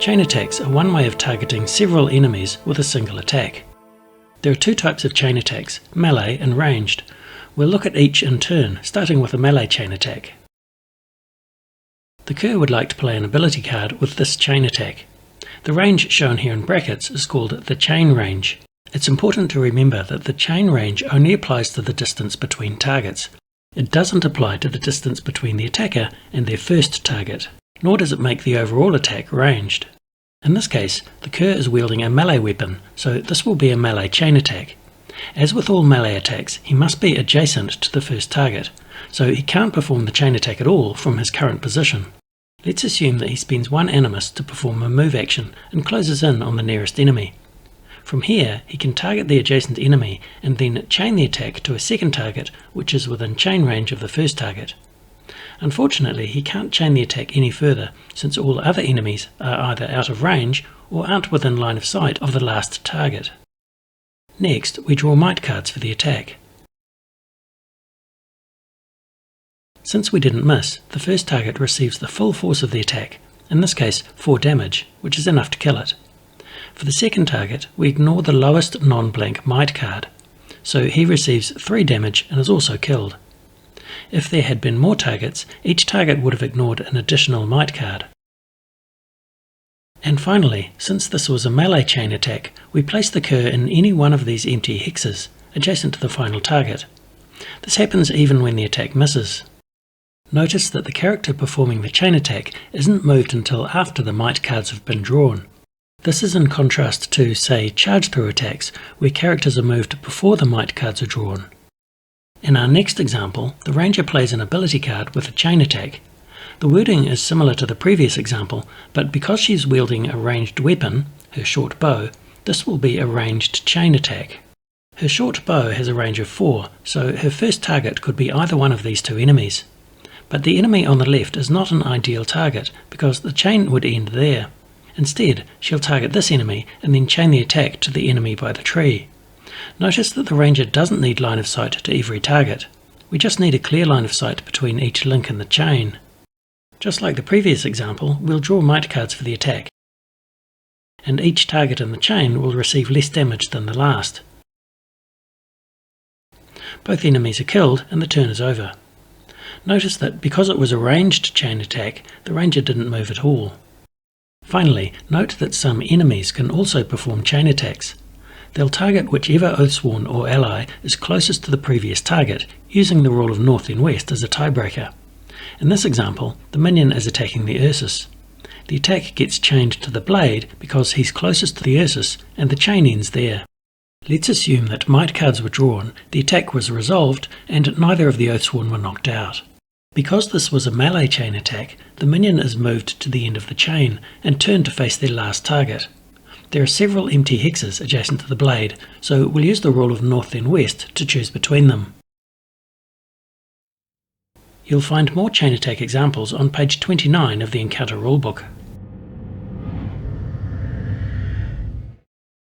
Chain attacks are one way of targeting several enemies with a single attack. There are two types of chain attacks, melee and ranged. We'll look at each in turn, starting with a melee chain attack. The Kerr would like to play an ability card with this chain attack. The range shown here in brackets is called the chain range. It's important to remember that the chain range only applies to the distance between targets. It doesn't apply to the distance between the attacker and their first target, nor does it make the overall attack ranged. In this case, the Kerr is wielding a melee weapon, so this will be a melee chain attack. As with all melee attacks, he must be adjacent to the first target, so he can't perform the chain attack at all from his current position. Let's assume that he spends one animus to perform a move action and closes in on the nearest enemy. From here, he can target the adjacent enemy and then chain the attack to a second target which is within chain range of the first target. Unfortunately, he can't chain the attack any further, since all other enemies are either out of range or aren't within line of sight of the last target. Next, we draw might cards for the attack. Since we didn't miss, the first target receives the full force of the attack, in this case 4 damage, which is enough to kill it. For the second target, we ignore the lowest non-blank might card, so he receives 3 damage and is also killed. If there had been more targets, each target would have ignored an additional might card. And finally, since this was a melee chain attack, we place the Kerr in any one of these empty hexes, adjacent to the final target. This happens even when the attack misses. Notice that the character performing the chain attack isn't moved until after the might cards have been drawn. This is in contrast to, say, charge-through attacks, where characters are moved before the might cards are drawn. In our next example, the Ranger plays an ability card with a chain attack. The wording is similar to the previous example, but because she's wielding a ranged weapon, her short bow, this will be a ranged chain attack. Her short bow has a range of 4, so her first target could be either one of these two enemies. But the enemy on the left is not an ideal target, because the chain would end there. Instead, she'll target this enemy and then chain the attack to the enemy by the tree. Notice that the Ranger doesn't need line of sight to every target. We just need a clear line of sight between each link in the chain. Just like the previous example, we'll draw might cards for the attack, and each target in the chain will receive less damage than the last. Both enemies are killed and the turn is over. Notice that because it was a ranged chain attack, the Ranger didn't move at all. Finally, note that some enemies can also perform chain attacks. They'll target whichever Oathsworn or ally is closest to the previous target, using the rule of north and west as a tiebreaker. In this example, the minion is attacking the Ursus. The attack gets chained to the blade because he's closest to the Ursus and the chain ends there. Let's assume that might cards were drawn, the attack was resolved, and neither of the Oathsworn were knocked out. Because this was a melee chain attack, the minion is moved to the end of the chain and turned to face their last target. There are several empty hexes adjacent to the blade, so we'll use the rule of north and west to choose between them. You'll find more chain attack examples on page 29 of the Encounter rulebook.